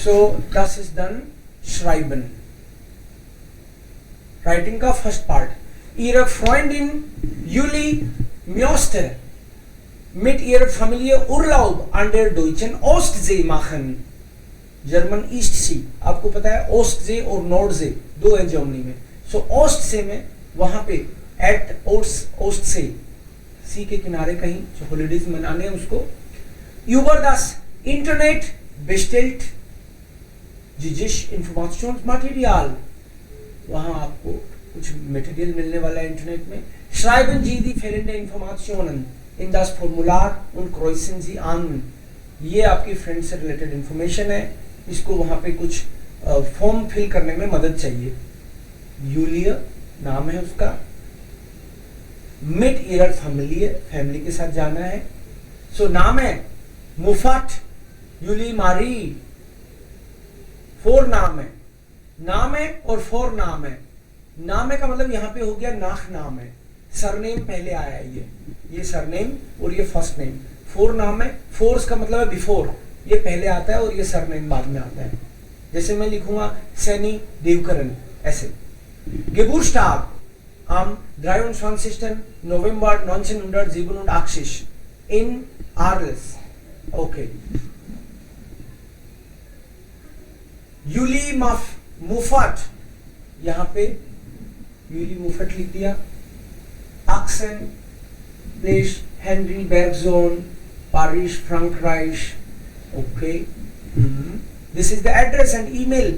So das ist dann schreiben. Writing का first part. Ihre Freundin Julie möchte mit ihrer Familie Urlaub an der deutschen Ostsee machen. German east sea, आपको पता है ओस्टजे और नॉर्डजे दो है Germany में. सो ओस्टसे में वहां पे एट ओस्टसे सी के किनारे कहीं जो हॉलीडेज मनाने हैं उसको. über das Internet bestellt जिस Informationsmaterial, वहां आपको कुछ मटेरियल मिलने वाला है इंटरनेट में. schreiben Sie die fehlende Informationen in das Formular und kreuzen Sie an. ये आपकी फ्रेंड से रिलेटेड इंफॉर्मेशन है, इसको वहां पे कुछ फॉर्म फिल करने में मदद चाहिए. यूलिया नाम है उसका. मिट इयर फैमिली, फैमिली के साथ जाना है. सो नाम है मुफाट यूली मारी. फोर नाम है, नाम है और फोर नाम है. नाम है का मतलब यहां पे हो गया नाख नाम है. सरनेम पहले आया है, ये सरनेम और ये फर्स्ट नेम. फोर नाम है, फोर्स का मतलब है बिफोर, ये पहले आता है और ये सरनेम बाद में आता है. जैसे मैं लिखूंगा सैनी देवकरन ऐसे. Geburtstag am 23. November 1987 in Arles. Okay. यूली मुफट, यहां पे यूली मुफट लिख दिया. Axen Place Henry Bergson Paris Frankreich. Okay. This is the address and email.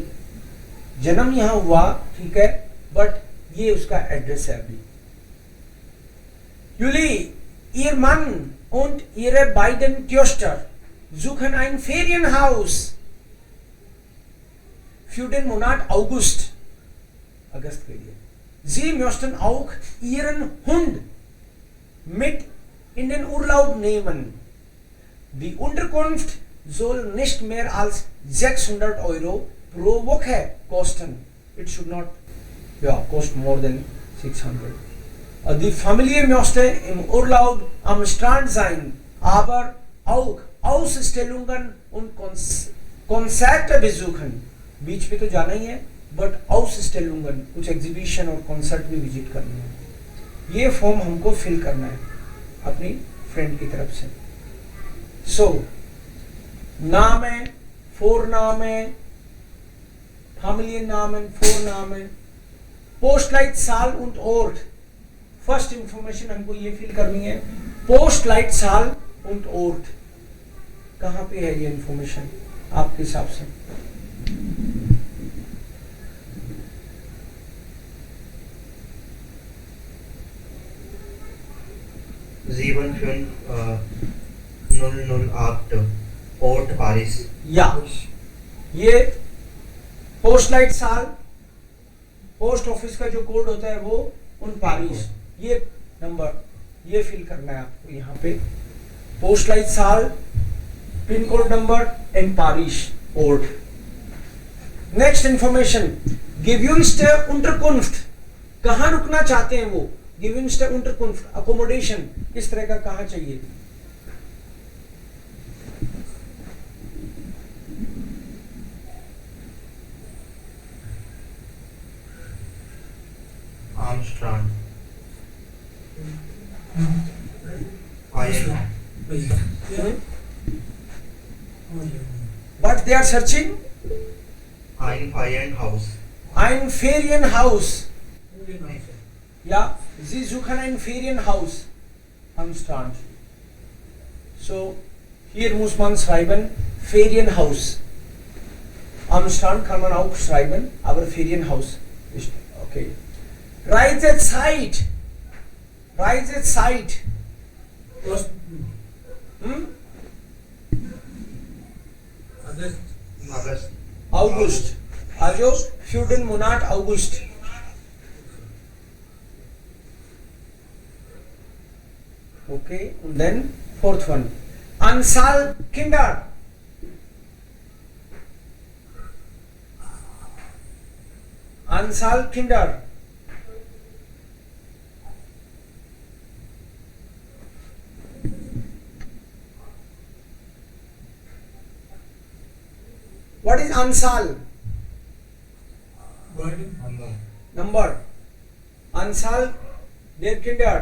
जन्म यहां हुआ, ठीक है, बट ये उसका एड्रेस है अभी. Julie, ihr Mann und ihre beiden Töchter suchen ein Ferienhaus für den Monat August. अगस्त के लिए. Sie möchten auch ihren Hund mit in den Urlaub nehmen. Die Unterkunft soll nicht mehr als 600 Euro pro Woche kosten. It should not cost more than 600. Die Familie möchte im Urlaub am Strand sein, aber auch Ausstellungen und Konzerte besuchen. बीच पे तो जाना ही है, but Ausstellungen, कुछ exhibition और concert भी visit करना है. ये फॉर्म हमको फिल करना है अपनी फ्रेंड की तरफ से. सो नाम है, फोर नाम है, Familiennamen, Vornamen, Postleitzahl und Ort. First information हमको ये फिल करनी है. Postleitzahl und Ort, कहाँ पे है ये इंफॉर्मेशन आपके हिसाब से? Sieben fünf 008 Port Paris. या ये Postleitzahl, पोस्ट ऑफिस का जो कोड होता है वो उन पारिस, ये नंबर ये फिल करना है आपको यहाँ पे. Postleitzahl, pin code number and Paris port. Next information, gewünschte Unterkunft, कहाँ रुकना चाहते हैं वो. gewünschte Unterkunft, अकोमोडेशन किस तरह का कहाँ चाहिए. Am Strand. But they are searching Ein Ferienhaus. ein Ferienhaus. Ja, sie suchen ein Ferienhaus am Strand. So hier muss man schreiben Ferienhaus. Am Strand kann man auch schreiben, aber Ferienhaus ist okay. Reisezeit. Reisezeit. August. August. Also für den Monat August. Okay, und then fourth one. Anzahl Kinder. Anzahl Kinder. What is अंसाल? Number. Number. अंसाल देर किंडर.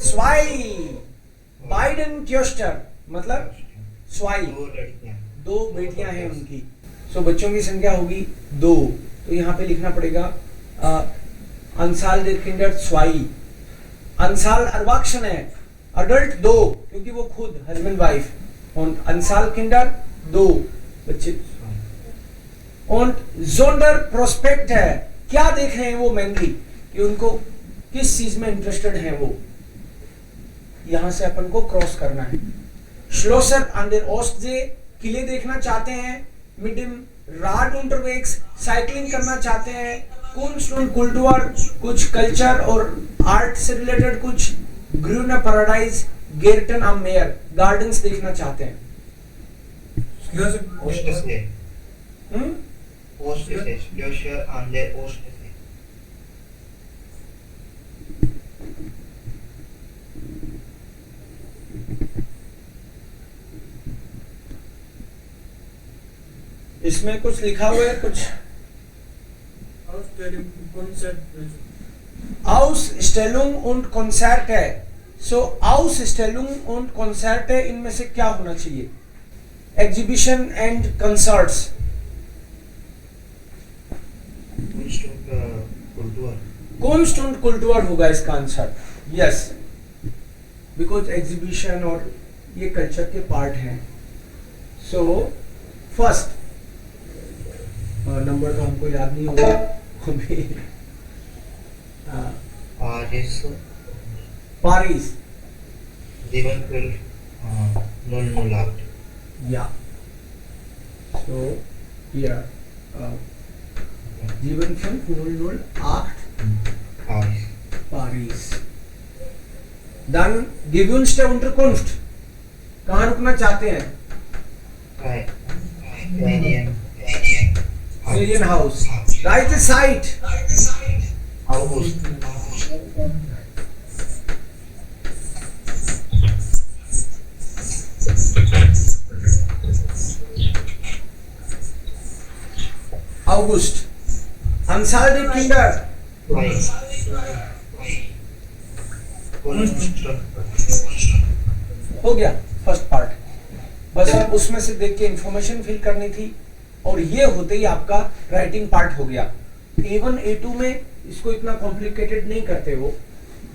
स्वाई. बाइडन ट्योस्टर मतलब स्वाई. दो लड़कियां. दो बेटियां हैं उनकी. सो बच्चों की संख्या होगी 2. तो यहाँ पे लिखना पड़ेगा अंसाल देर किंडर स्वाई. अंसाल अर्वाक्शन है, अडल्ट 2 क्योंकि वो खुद हस्बैंड वाइफ. और अंसाल किंडर 2 बच्चे. और जोंडर प्रोस्पेक्ट है, क्या देख रहे हैं वो मेनली, कि उनको किस चीज में इंटरेस्टेड है वो. यहां से अपन को क्रॉस करना है. श्लोसर अंडर ओस्टजे, किले देखना चाहते हैं. मिडिम राड unterwegs, साइकिलिंग करना चाहते हैं. कुंस्ट und कुल्टुअर, कुछ कल्चर और आर्ट से रिलेटेड कुछ. ग्रूना पैराडाइज, गेर्टन am Meer, गार्डन्स देखना चाहते हैं. Ostsee. Hmm Ostsee. Schlosser an der Ostsee. इसमें कुछ लिखा हुआ है कुछ. Ausstellung und Konzert है. सो Ausstellung und Konzert है, इनमें से क्या होना चाहिए? Exhibition and concerts. Kunst und Kultur होगा इसका आंसर. यस, बिकॉज एग्जीबिशन और ये कल्चर के पार्ट हैं. सो फर्स्ट नंबर तो हमको याद नहीं होगा अभी. पारिस. 7/12/008. या so here 7/12/008 Paris. Paris. Dann gewünschte Unterkunft, कहाँ रुकना चाहते हैं? Indian House. Write the site. August. August. Anzahl der Kinder. हो गया फर्स्ट पार्ट. बस उसमें से देख के इंफॉर्मेशन फिल करनी थी और ये होते ही आपका राइटिंग पार्ट हो गया. A1 A2 में इसको इतना कॉम्प्लिकेटेड नहीं करते वो,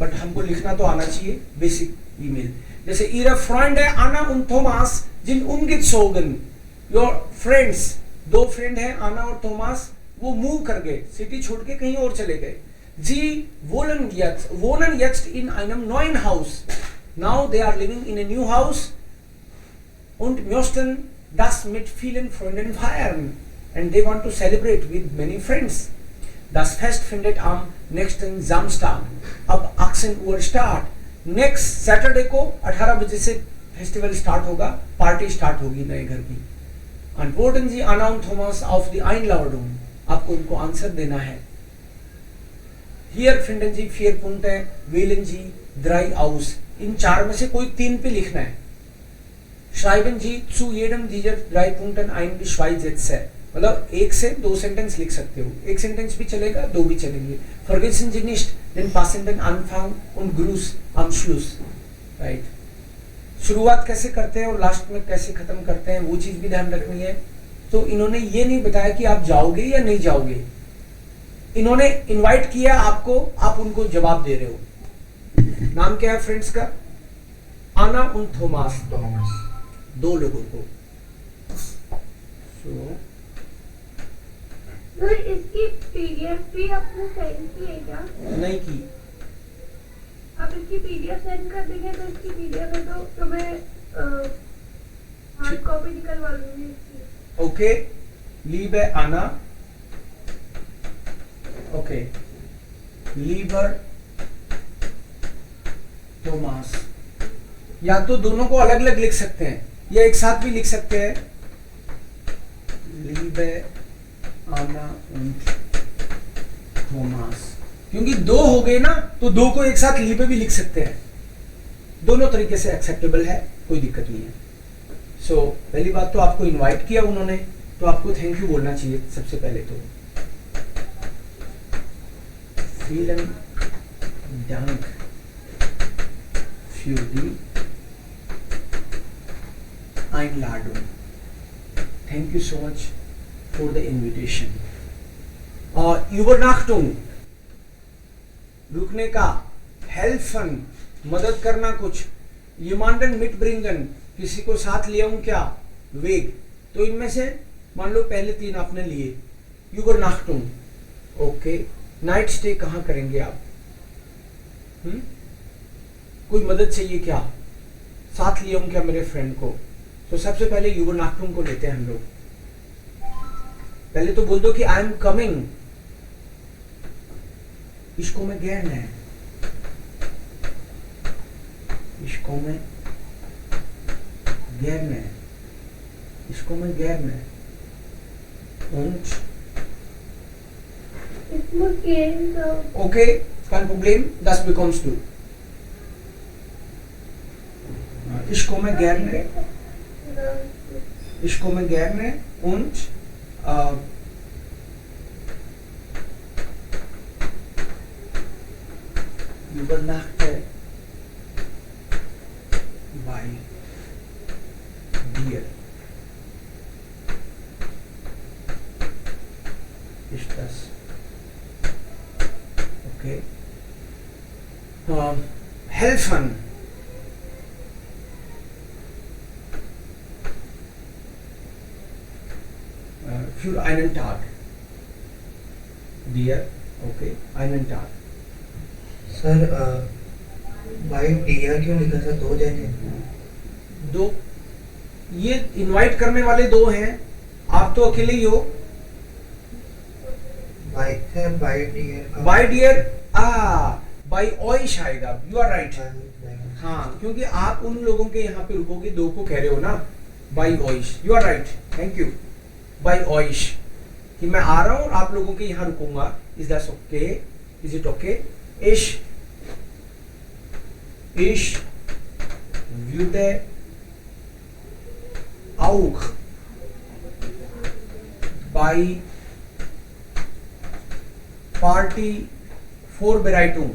बट हमको लिखना तो आना चाहिए बेसिक ईमेल. जैसे ihre Freunde Anna und Thomas sind umgezogen. Your friends, 2 friend हैं आना और थॉमस, वो मूव कर गए, सिटी छोड़ के कहीं और चले गए. Sie wohnen jetzt in einem neuen Haus. Now they are living in a new house und möchten das mit vielen Freunden feiern. And they want to celebrate with many friends. Das Fest findet am nächsten Samstag ab 18 Uhr statt. Next Saturday को 18 बजे से festival start होगा, party start होगी नए घर की. Antworten Sie Anna und Thomas auf die Einladung. आपको उनको आंसर देना है. Hier finden Sie 4 Punkte, wählen Sie 3 aus. इन 4 में से कोई 3 पे लिखना है. Schreiben Sie zu jedem dieser 3 Punkten ein die Schweiz-Sätze. मतलब 1 से 2 सेंटेंस लिख सकते हो. 1 सेंटेंस भी चलेगा, 2 भी चलेंगे. Vergessen Sie nicht den passenden Anfang und Gruß am Schluss. Right. शुरुआत कैसे करते हैं और लास्ट में कैसे खत्म करते हैं वो चीज भी ध्यान रखनी है. तो इन्होंने ये नहीं बताया कि आप जाओगे या नहीं जाओगे. इन्होंने इनवाइट किया आपको, आप उनको जवाब दे रहे हो. नाम क्या है फ्रेंड्स का? आना और थॉमस, 2 लोगों को. सर इसकी पीडीएफ भी आपने सेंड की है क्या? नहीं की. आप इसकी पीडीएफ सेंड कर देंगे तो इसकी पीडीएफ है तो मैं हार्ड कॉपी निकलवा लूंगी इसकी. ओके. लीबे आना. ओके. लीबर थॉमस. या तो दोनों को अलग अलग लिख सकते हैं या एक साथ भी लिख सकते हैं. लीबे आना und थॉमस. क्योंकि 2 हो गए ना तो 2 को एक साथ लीबे भी लिख सकते हैं. दोनों तरीके से एक्सेप्टेबल है, कोई दिक्कत नहीं है. सो पहली बात तो आपको इनवाइट किया उन्होंने, तो आपको थैंक यू बोलना चाहिए सबसे पहले तो। Vielen Dank für die Einladung. Thank you so much for the invitation. Übernachtung, रुकने का, helfen, मदद करना कुछ, jemanden mitbringen, किसी को साथ ले आऊं क्या, वेग, तो इनमें से मान लो पहले तीन आपने लिए, Übernachtung, ओके, नाइट स्टे कहाँ करेंगे आप? कोई मदद चाहिए क्या, साथ लिया हूं क्या मेरे फ्रेंड को? तो सबसे पहले Übernachtung को लेते हैं हम लोग। पहले तो बोल दो कि I am coming, ich komme gerne, ich komme gerne, ich komme gerne und Ich muss gehen, so. okay, kein Problem, das bekommst du. Ich komme gerne, ich komme gerne und übernachte bei dir. Ist das okay? Helfen. Für einen Tag. Dir, okay, einen Tag. Sir भाई dear क्यों लिखा था, दो जने? दो, ये invite करने वाले दो हैं, आप तो अकेले ही हो। भाई सर बाय डियर का बाय डियर, बाय ऑइश आएगा, यू आर राइट। हाँ, क्योंकि आप उन लोगों के यहाँ पे रुकोगे, दो को कह रहे हो ना, बाय ऑइश, you are right, thank you. बाय ऑइश कि मैं आ रहा हूँ और आप लोगों के यहाँ रुकूंगा, is that okay, is it okay? Ich würde auch bei Partyvorbereitung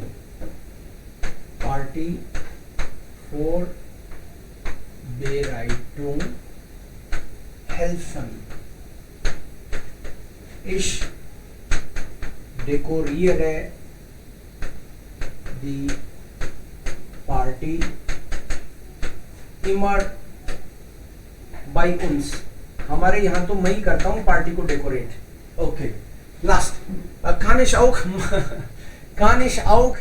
helfen. Ich dekoriere die Party immer by uns. हमारे यहाँ तो मैं ही करता हूँ पार्टी को decorate. Okay, last, kann ich auch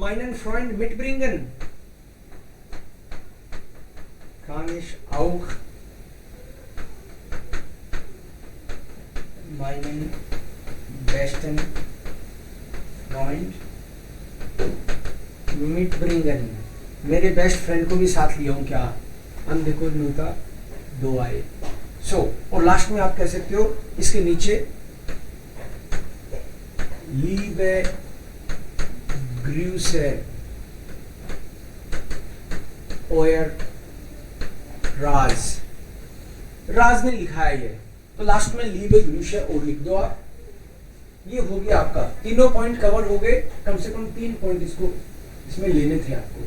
meinen Freund mitbringen? Kann ich auch meinen besten Freund mitbringen? मेरे best friend को भी साथ लिया हूँ क्या? हम देखो नूता दो आए। सो और लास्ट में आप कह सकते हो इसके नीचे Liebe Grüße euer राज, राज ने लिखा है ये, तो लास्ट में Liebe Grüße और लिख दो आप। ये हो गया आपका, तीनों पॉइंट कवर हो गए, कम से कम 3 पॉइंट इसमें लेने थे आपको।